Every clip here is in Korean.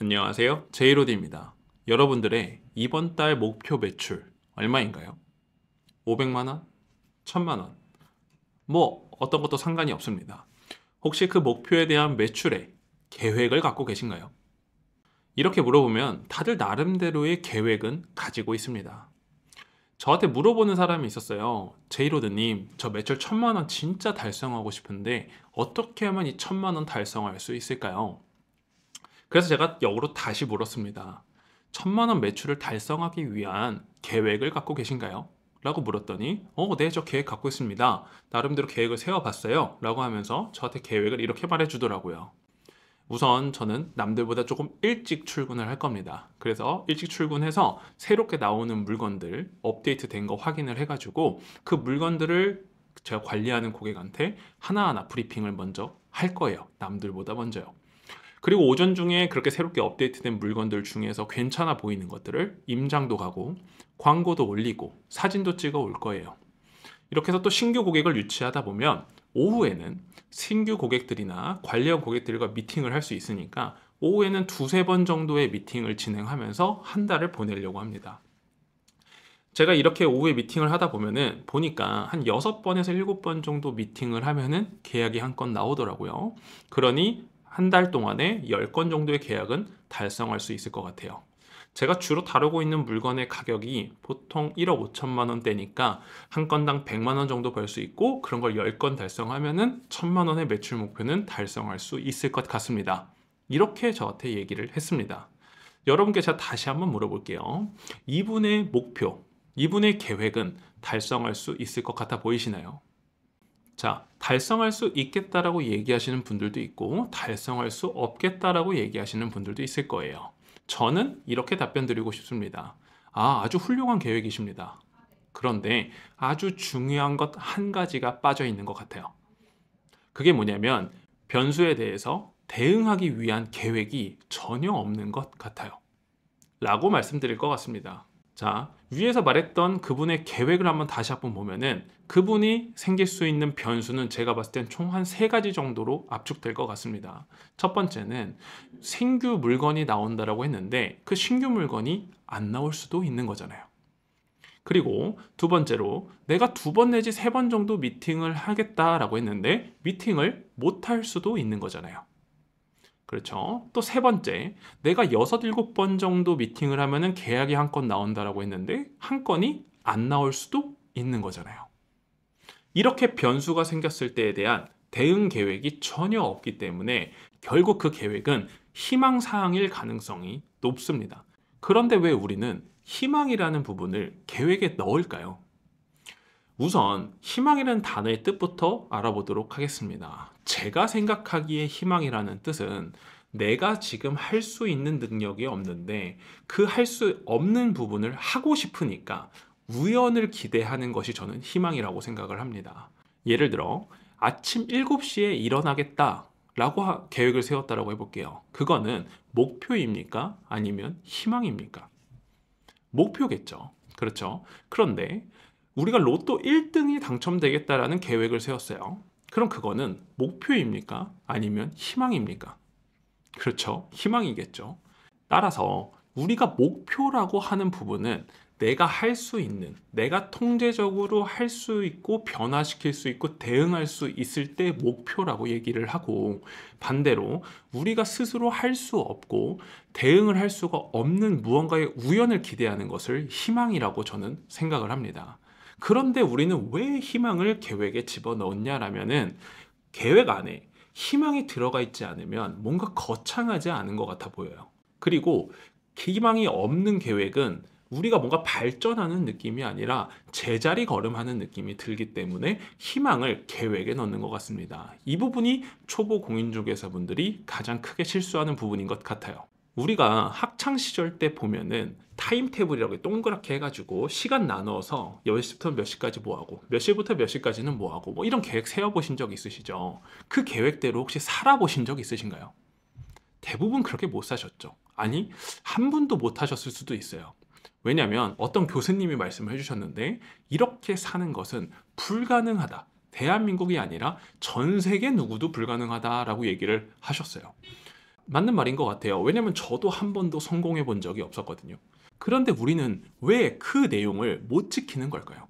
안녕하세요. 제이로드입니다. 여러분들의 이번 달 목표 매출 얼마인가요? 500만 원? 1000만 원? 뭐 어떤 것도 상관이 없습니다. 혹시 그 목표에 대한 매출에 계획을 갖고 계신가요? 이렇게 물어보면 다들 나름대로의 계획은 가지고 있습니다. 저한테 물어보는 사람이 있었어요. 제이로드님, 저 매출 1000만 원 진짜 달성하고 싶은데 어떻게 하면 이 1000만 원 달성할 수 있을까요? 그래서 제가 역으로 다시 물었습니다. 1000만 원 매출을 달성하기 위한 계획을 갖고 계신가요? 라고 물었더니 네, 저 계획 갖고 있습니다. 나름대로 계획을 세워봤어요. 라고 하면서 저한테 계획을 이렇게 말해주더라고요. 우선 저는 남들보다 조금 일찍 출근을 할 겁니다. 그래서 일찍 출근해서 새롭게 나오는 물건들 업데이트 된 거 확인을 해가지고 그 물건들을 제가 관리하는 고객한테 하나하나 브리핑을 먼저 할 거예요. 남들보다 먼저요. 그리고 오전 중에 그렇게 새롭게 업데이트된 물건들 중에서 괜찮아 보이는 것들을 임장도 가고 광고도 올리고 사진도 찍어 올 거예요. 이렇게 해서 또 신규 고객을 유치하다 보면 오후에는 신규 고객들이나 관리한 고객들과 미팅을 할 수 있으니까 오후에는 두세 번 정도의 미팅을 진행하면서 한 달을 보내려고 합니다. 제가 이렇게 오후에 미팅을 하다 보면은 보니까 한 6번에서 7번 정도 미팅을 하면은 계약이 한 건 나오더라고요. 그러니 한 달 동안에 10건 정도의 계약은 달성할 수 있을 것 같아요. 제가 주로 다루고 있는 물건의 가격이 보통 1억 5천만 원대니까 한 건당 100만 원 정도 벌 수 있고 그런 걸 10건 달성하면은 1000만 원의 매출 목표는 달성할 수 있을 것 같습니다. 이렇게 저한테 얘기를 했습니다. 여러분께 제가 다시 한번 물어볼게요. 이분의 목표, 이분의 계획은 달성할 수 있을 것 같아 보이시나요? 자, 달성할 수 있겠다라고 얘기하시는 분들도 있고 달성할 수 없겠다라고 얘기하시는 분들도 있을 거예요. 저는 이렇게 답변 드리고 싶습니다. 아주 훌륭한 계획이십니다. 그런데 아주 중요한 것 한 가지가 빠져 있는 것 같아요. 그게 뭐냐면 변수에 대해서 대응하기 위한 계획이 전혀 없는 것 같아요. 라고 말씀드릴 것 같습니다. 자, 위에서 말했던 그분의 계획을 한번 다시 한번 보면은 그분이 생길 수 있는 변수는 제가 봤을 땐 총 한 3가지 정도로 압축될 것 같습니다. 첫 번째는 신규 물건이 나온다라고 했는데 그 신규 물건이 안 나올 수도 있는 거잖아요. 그리고 두 번째로 내가 2번 내지 3번 정도 미팅을 하겠다라고 했는데 미팅을 못 할 수도 있는 거잖아요. 그렇죠. 또 세 번째, 내가 6, 7번 정도 미팅을 하면은 계약이 한 건 나온다라고 했는데 한 건이 안 나올 수도 있는 거잖아요. 이렇게 변수가 생겼을 때에 대한 대응 계획이 전혀 없기 때문에 결국 그 계획은 희망사항일 가능성이 높습니다. 그런데 왜 우리는 희망이라는 부분을 계획에 넣을까요? 우선 희망이라는 단어의 뜻부터 알아보도록 하겠습니다. 제가 생각하기에 희망이라는 뜻은 내가 지금 할 수 있는 능력이 없는데 그 할 수 없는 부분을 하고 싶으니까 우연을 기대하는 것이 저는 희망이라고 생각을 합니다. 예를 들어 아침 7시에 일어나겠다 라고 계획을 세웠다라고 해볼게요. 그거는 목표입니까? 아니면 희망입니까? 목표겠죠. 그렇죠. 그런데 우리가 로또 1등이 당첨되겠다라는 계획을 세웠어요. 그럼 그거는 목표입니까? 아니면 희망입니까? 그렇죠. 희망이겠죠. 따라서 우리가 목표라고 하는 부분은 내가 할 수 있는, 내가 통제적으로 할 수 있고 변화시킬 수 있고 대응할 수 있을 때 목표라고 얘기를 하고 반대로 우리가 스스로 할 수 없고 대응을 할 수가 없는 무언가의 우연을 기대하는 것을 희망이라고 저는 생각을 합니다. 그런데 우리는 왜 희망을 계획에 집어넣냐라면은 계획 안에 희망이 들어가 있지 않으면 뭔가 거창하지 않은 것 같아 보여요. 그리고 희망이 없는 계획은 우리가 뭔가 발전하는 느낌이 아니라 제자리 걸음하는 느낌이 들기 때문에 희망을 계획에 넣는 것 같습니다. 이 부분이 초보 공인중개사분들이 가장 크게 실수하는 부분인 것 같아요. 우리가 학창 시절 때 보면은 타임테이블이라고 동그랗게 해가지고 시간 나눠서 몇 시부터 몇 시까지 뭐 하고 몇 시부터 몇 시까지는 뭐 하고 뭐 이런 계획 세워보신 적 있으시죠? 그 계획대로 혹시 살아보신 적 있으신가요? 대부분 그렇게 못 사셨죠. 아니, 한 분도 못 하셨을 수도 있어요. 왜냐하면 어떤 교수님이 말씀을 해주셨는데 이렇게 사는 것은 불가능하다. 대한민국이 아니라 전 세계 누구도 불가능하다라고 얘기를 하셨어요. 맞는 말인 것 같아요. 왜냐면 저도 한 번도 성공해 본 적이 없었거든요. 그런데 우리는 왜 그 내용을 못 지키는 걸까요?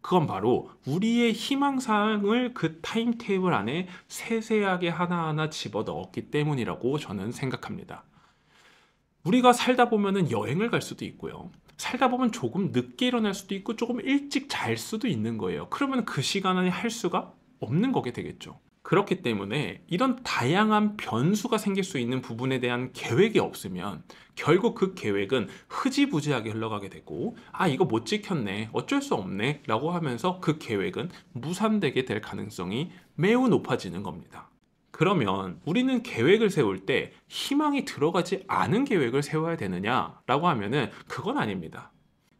그건 바로 우리의 희망사항을 그 타임테이블 안에 세세하게 하나하나 집어넣었기 때문이라고 저는 생각합니다. 우리가 살다 보면은 여행을 갈 수도 있고요. 살다 보면 조금 늦게 일어날 수도 있고 조금 일찍 잘 수도 있는 거예요. 그러면 그 시간에 할 수가 없는 거게 되겠죠. 그렇기 때문에 이런 다양한 변수가 생길 수 있는 부분에 대한 계획이 없으면 결국 그 계획은 흐지부지하게 흘러가게 되고, 아, 이거 못 지켰네, 어쩔 수 없네 라고 하면서 그 계획은 무산되게 될 가능성이 매우 높아지는 겁니다. 그러면 우리는 계획을 세울 때 희망이 들어가지 않은 계획을 세워야 되느냐라고 하면은 그건 아닙니다.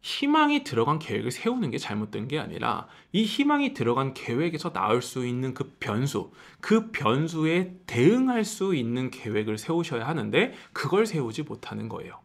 희망이 들어간 계획을 세우는 게 잘못된 게 아니라 이 희망이 들어간 계획에서 나올 수 있는 그 변수, 그 변수에 대응할 수 있는 계획을 세우셔야 하는데 그걸 세우지 못하는 거예요.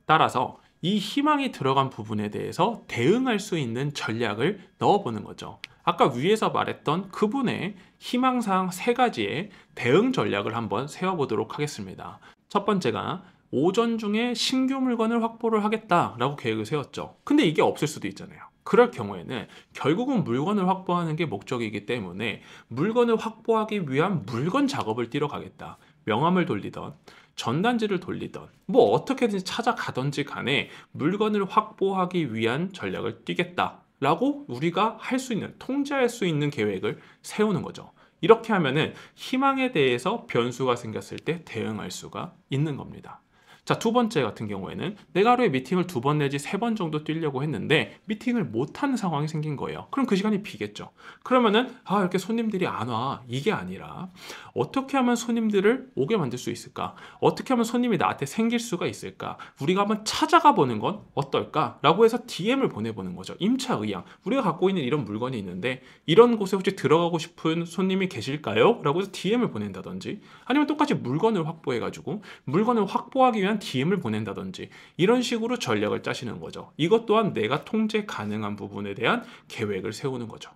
따라서 이 희망이 들어간 부분에 대해서 대응할 수 있는 전략을 넣어보는 거죠. 아까 위에서 말했던 그분의 희망사항 3가지의 대응 전략을 한번 세워보도록 하겠습니다. 첫 번째가 오전 중에 신규 물건을 확보를 하겠다라고 계획을 세웠죠. 근데 이게 없을 수도 있잖아요. 그럴 경우에는 결국은 물건을 확보하는 게 목적이기 때문에 물건을 확보하기 위한 물건 작업을 뛰러 가겠다. 명함을 돌리던 전단지를 돌리던 뭐 어떻게든지 찾아가던지 간에 물건을 확보하기 위한 전략을 뛰겠다 라고 우리가 할 수 있는, 통제할 수 있는 계획을 세우는 거죠. 이렇게 하면은 희망에 대해서 변수가 생겼을 때 대응할 수가 있는 겁니다. 자, 두 번째 같은 경우에는 내가 하루에 미팅을 2번 내지 3번 정도 뛰려고 했는데 미팅을 못하는 상황이 생긴 거예요. 그럼 그 시간이 비겠죠. 그러면은 이렇게 손님들이 안 와, 이게 아니라 어떻게 하면 손님들을 오게 만들 수 있을까? 어떻게 하면 손님이 나한테 생길 수가 있을까? 우리가 한번 찾아가 보는 건 어떨까? 라고 해서 DM을 보내보는 거죠. 임차의향, 우리가 갖고 있는 이런 물건이 있는데 이런 곳에 혹시 들어가고 싶은 손님이 계실까요? 라고 해서 DM을 보낸다든지, 아니면 똑같이 물건을 확보해가지고 물건을 확보하기 위한 DM을 보낸다든지, 이런 식으로 전략을 짜시는 거죠. 이것 또한 내가 통제 가능한 부분에 대한 계획을 세우는 거죠.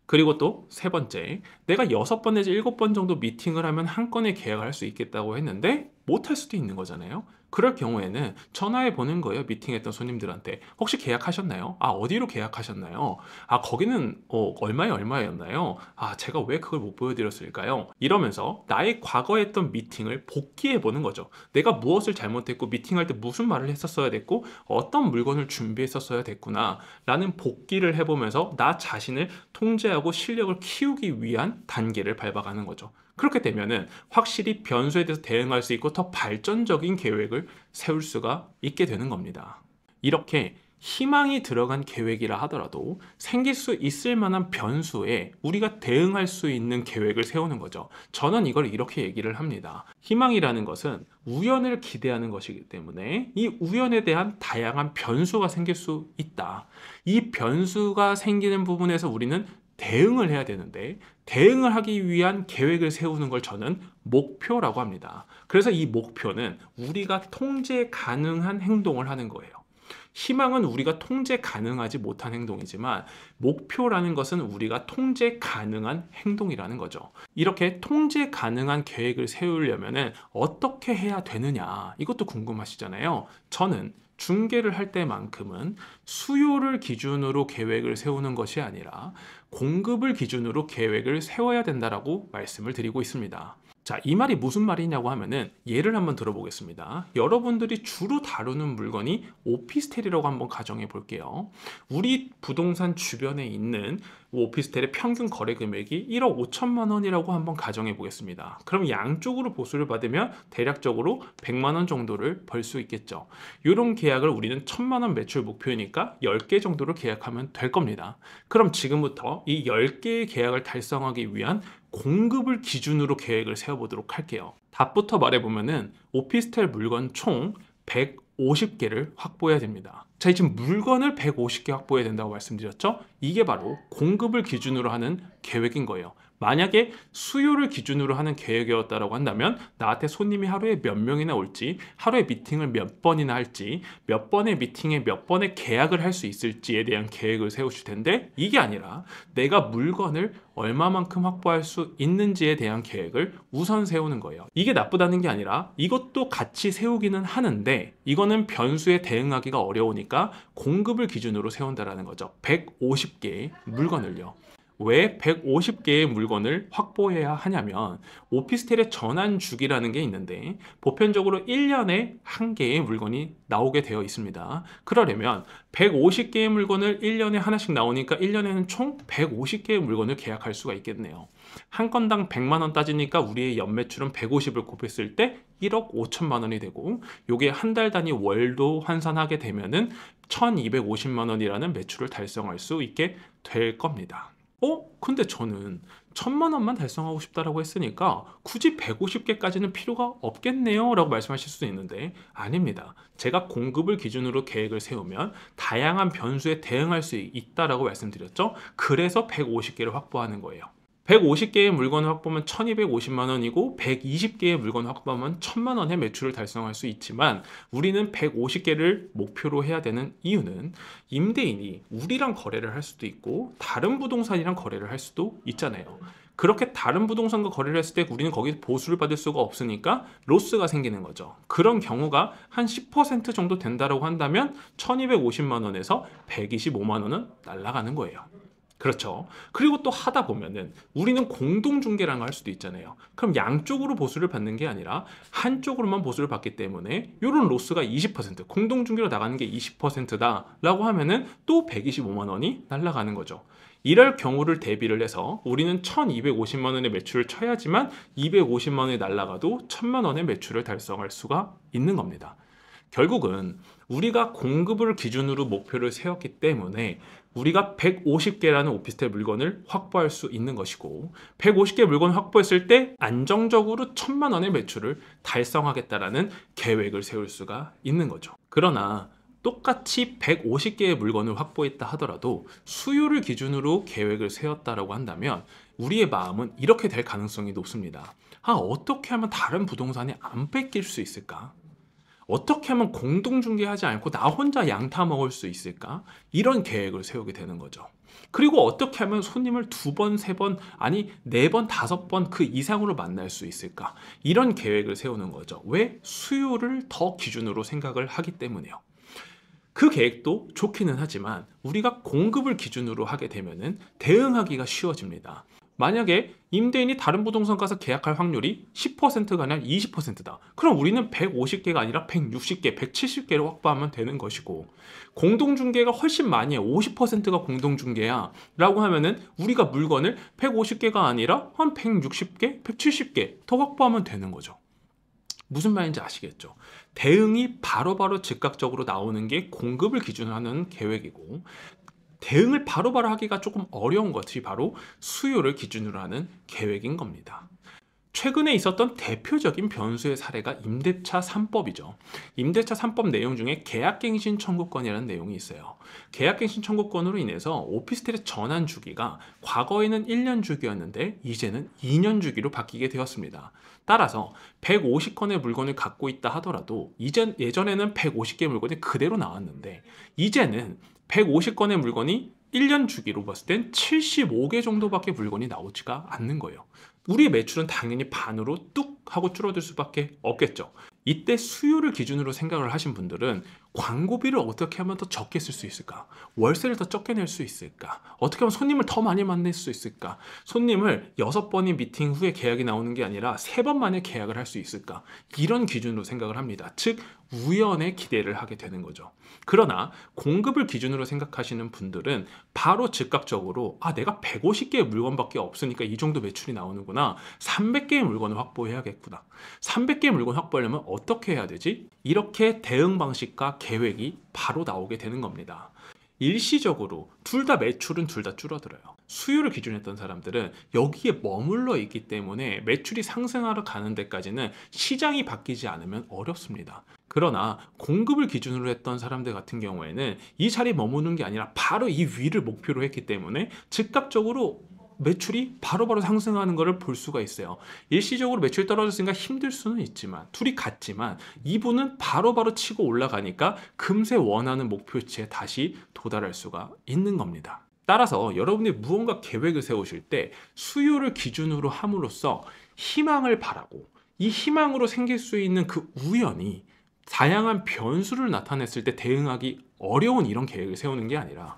그리고 또 3번째, 내가 6번 내지 7번 정도 미팅을 하면 한 건의 계약을 할 수 있겠다고 했는데 못할 수도 있는 거잖아요. 그럴 경우에는 전화해 보는 거예요. 미팅했던 손님들한테. 혹시 계약하셨나요? 어디로 계약하셨나요? 거기는 얼마였나요? 제가 왜 그걸 못 보여드렸을까요? 이러면서 나의 과거에 했던 미팅을 복기해 보는 거죠. 내가 무엇을 잘못했고 미팅할 때 무슨 말을 했었어야 됐고 어떤 물건을 준비했었어야 됐구나 라는 복기를 해보면서 나 자신을 통제하고 실력을 키우기 위한 단계를 밟아가는 거죠. 그렇게 되면은 확실히 변수에 대해서 대응할 수 있고 더 발전적인 계획을 세울 수가 있게 되는 겁니다. 이렇게 희망이 들어간 계획이라 하더라도 생길 수 있을 만한 변수에 우리가 대응할 수 있는 계획을 세우는 거죠. 저는 이걸 이렇게 얘기를 합니다. 희망이라는 것은 우연을 기대하는 것이기 때문에 이 우연에 대한 다양한 변수가 생길 수 있다. 이 변수가 생기는 부분에서 우리는 대응을 해야 되는데 대응을 하기 위한 계획을 세우는 걸 저는 목표라고 합니다. 그래서 이 목표는 우리가 통제 가능한 행동을 하는 거예요. 희망은 우리가 통제 가능하지 못한 행동이지만 목표라는 것은 우리가 통제 가능한 행동이라는 거죠. 이렇게 통제 가능한 계획을 세우려면 어떻게 해야 되느냐, 이것도 궁금하시잖아요. 저는 중개를 할 때만큼은 수요를 기준으로 계획을 세우는 것이 아니라 공급을 기준으로 계획을 세워야 된다라고 말씀을 드리고 있습니다. 자, 이 말이 무슨 말이냐고 하면은 예를 한번 들어보겠습니다. 여러분들이 주로 다루는 물건이 오피스텔이라고 한번 가정해 볼게요. 우리 부동산 주변에 있는 오피스텔의 평균 거래 금액이 1억 5천만 원이라고 한번 가정해 보겠습니다. 그럼 양쪽으로 보수를 받으면 대략적으로 100만 원 정도를 벌 수 있겠죠. 이런 계약을 우리는 1,000만 원 매출 목표니까 10개 정도를 계약하면 될 겁니다. 그럼 지금부터 이 10개의 계약을 달성하기 위한 공급을 기준으로 계획을 세워보도록 할게요. 답부터 말해보면은 오피스텔 물건 총 150개를 확보해야 됩니다. 자, 지금 물건을 150개 확보해야 된다고 말씀드렸죠? 이게 바로 공급을 기준으로 하는 계획인 거예요. 만약에 수요를 기준으로 하는 계획이었다고 한다면 나한테 손님이 하루에 몇 명이나 올지, 하루에 미팅을 몇 번이나 할지, 몇 번의 미팅에 몇 번의 계약을 할 수 있을지에 대한 계획을 세우실 텐데, 이게 아니라 내가 물건을 얼마만큼 확보할 수 있는지에 대한 계획을 우선 세우는 거예요. 이게 나쁘다는 게 아니라 이것도 같이 세우기는 하는데, 이거는 변수에 대응하기가 어려우니까 공급을 기준으로 세운다라는 거죠. 150개의 물건을요. 왜 150개의 물건을 확보해야 하냐면, 오피스텔의 전환 주기라는 게 있는데 보편적으로 1년에 한 개의 물건이 나오게 되어 있습니다. 그러려면 150개의 물건을 1년에 하나씩 나오니까 1년에는 총 150개의 물건을 계약할 수가 있겠네요. 한 건당 100만 원 따지니까 우리의 연매출은 150을 곱했을 때 1억 5천만 원이 되고, 요게 한 달 단위 월도 환산하게 되면은 1250만 원이라는 매출을 달성할 수 있게 될 겁니다. 근데 저는 1000만 원만 달성하고 싶다라고 했으니까 굳이 150개까지는 필요가 없겠네요 라고 말씀하실 수도 있는데, 아닙니다. 제가 공급을 기준으로 계획을 세우면 다양한 변수에 대응할 수 있다라고 말씀드렸죠. 그래서 150개를 확보하는 거예요. 150개의 물건을 확보하면 1250만 원이고 120개의 물건을 확보하면 1000만 원의 매출을 달성할 수 있지만, 우리는 150개를 목표로 해야 되는 이유는 임대인이 우리랑 거래를 할 수도 있고 다른 부동산이랑 거래를 할 수도 있잖아요. 그렇게 다른 부동산과 거래를 했을 때 우리는 거기서 보수를 받을 수가 없으니까 로스가 생기는 거죠. 그런 경우가 한 10% 정도 된다고 한다면 1250만 원에서 125만 원은 날아가는 거예요. 그렇죠. 그리고 또 하다 보면은 우리는 공동중개라는 걸 할 수도 있잖아요. 그럼 양쪽으로 보수를 받는 게 아니라 한쪽으로만 보수를 받기 때문에 이런 로스가 20%, 공동중개로 나가는 게 20%다 라고 하면은 또 125만 원이 날아가는 거죠. 이럴 경우를 대비를 해서 우리는 1250만 원의 매출을 쳐야지만 250만 원이 날아가도 1000만 원의 매출을 달성할 수가 있는 겁니다. 결국은 우리가 공급을 기준으로 목표를 세웠기 때문에 우리가 150개라는 오피스텔 물건을 확보할 수 있는 것이고, 150개 물건을 확보했을 때 안정적으로 1000만 원의 매출을 달성하겠다라는 계획을 세울 수가 있는 거죠. 그러나 똑같이 150개의 물건을 확보했다 하더라도 수요를 기준으로 계획을 세웠다라고 한다면 우리의 마음은 이렇게 될 가능성이 높습니다. 어떻게 하면 다른 부동산에 안 뺏길 수 있을까? 어떻게 하면 공동중개하지 않고 나 혼자 양타 먹을 수 있을까? 이런 계획을 세우게 되는 거죠. 그리고 어떻게 하면 손님을 2번, 3번, 아니 4번, 5번 그 이상으로 만날 수 있을까? 이런 계획을 세우는 거죠. 왜? 수요를 더 기준으로 생각을 하기 때문에요. 그 계획도 좋기는 하지만 우리가 공급을 기준으로 하게 되면은 대응하기가 쉬워집니다. 만약에 임대인이 다른 부동산 가서 계약할 확률이 10%가 아니라 20%다. 그럼 우리는 150개가 아니라 160개, 170개를 확보하면 되는 것이고, 공동중개가 훨씬 많이 해. 50%가 공동중개야 라고 하면은 우리가 물건을 150개가 아니라 한 160개, 170개 더 확보하면 되는 거죠. 무슨 말인지 아시겠죠? 대응이 바로바로 즉각적으로 나오는 게 공급을 기준으로 하는 계획이고, 대응을 바로바로 하기가 조금 어려운 것이 바로 수요를 기준으로 하는 계획인 겁니다. 최근에 있었던 대표적인 변수의 사례가 임대차 3법이죠. 임대차 3법 내용 중에 계약갱신 청구권이라는 내용이 있어요. 계약갱신 청구권으로 인해서 오피스텔의 전환 주기가 과거에는 1년 주기였는데 이제는 2년 주기로 바뀌게 되었습니다. 따라서 150건의 물건을 갖고 있다 하더라도 예전에는 150개의 물건이 그대로 나왔는데, 이제는 150건의 물건이 1년 주기로 봤을 땐 75개 정도밖에 물건이 나오지가 않는 거예요. 우리의 매출은 당연히 반으로 뚝 하고 줄어들 수밖에 없겠죠. 이때 수요를 기준으로 생각을 하신 분들은 광고비를 어떻게 하면 더 적게 쓸 수 있을까? 월세를 더 적게 낼 수 있을까? 어떻게 하면 손님을 더 많이 만날 수 있을까? 손님을 6번의 미팅 후에 계약이 나오는 게 아니라 3번 만에 계약을 할 수 있을까? 이런 기준으로 생각을 합니다. 즉 우연의 기대를 하게 되는 거죠. 그러나 공급을 기준으로 생각하시는 분들은 바로 즉각적으로 내가 150개의 물건밖에 없으니까 이 정도 매출이 나오는구나. 300개의 물건을 확보해야겠구나. 300개의 물건 확보하려면 어떻게 해야 되지? 이렇게 대응 방식과 계획이 바로 나오게 되는 겁니다. 일시적으로 둘 다 매출은 둘 다 줄어들어요. 수요를 기준했던 사람들은 여기에 머물러 있기 때문에 매출이 상승하러 가는 데까지는 시장이 바뀌지 않으면 어렵습니다. 그러나 공급을 기준으로 했던 사람들 같은 경우에는 이 자리에 머무는 게 아니라 바로 이 위를 목표로 했기 때문에 즉각적으로 매출이 바로바로 상승하는 것을 볼 수가 있어요. 일시적으로 매출이 떨어졌으니까 힘들 수는 있지만 둘이 같지만 이분은 바로바로 치고 올라가니까 금세 원하는 목표치에 다시 도달할 수가 있는 겁니다. 따라서 여러분이 무언가 계획을 세우실 때 수요를 기준으로 함으로써 희망을 바라고 이 희망으로 생길 수 있는 그 우연이 다양한 변수를 나타냈을 때 대응하기 어려운 이런 계획을 세우는 게 아니라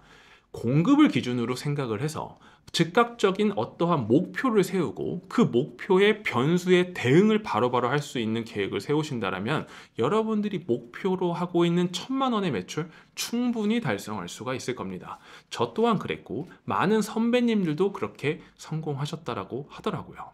공급을 기준으로 생각을 해서 즉각적인 어떠한 목표를 세우고 그 목표의 변수에 대응을 바로바로 할 수 있는 계획을 세우신다면 여러분들이 목표로 하고 있는 1,000만 원의 매출 충분히 달성할 수가 있을 겁니다. 저 또한 그랬고 많은 선배님들도 그렇게 성공하셨다라고 하더라고요.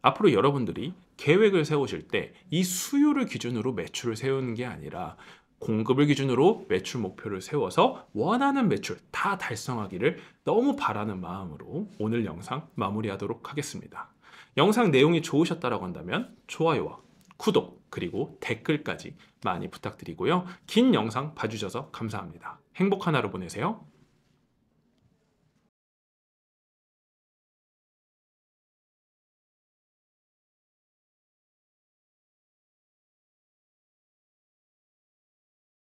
앞으로 여러분들이 계획을 세우실 때 이 수요를 기준으로 매출을 세우는 게 아니라 공급을 기준으로 매출 목표를 세워서 원하는 매출 다 달성하기를 너무 바라는 마음으로 오늘 영상 마무리하도록 하겠습니다. 영상 내용이 좋으셨다고 한다면 좋아요와 구독 그리고 댓글까지 많이 부탁드리고요. 긴 영상 봐주셔서 감사합니다. 행복한 하루 보내세요.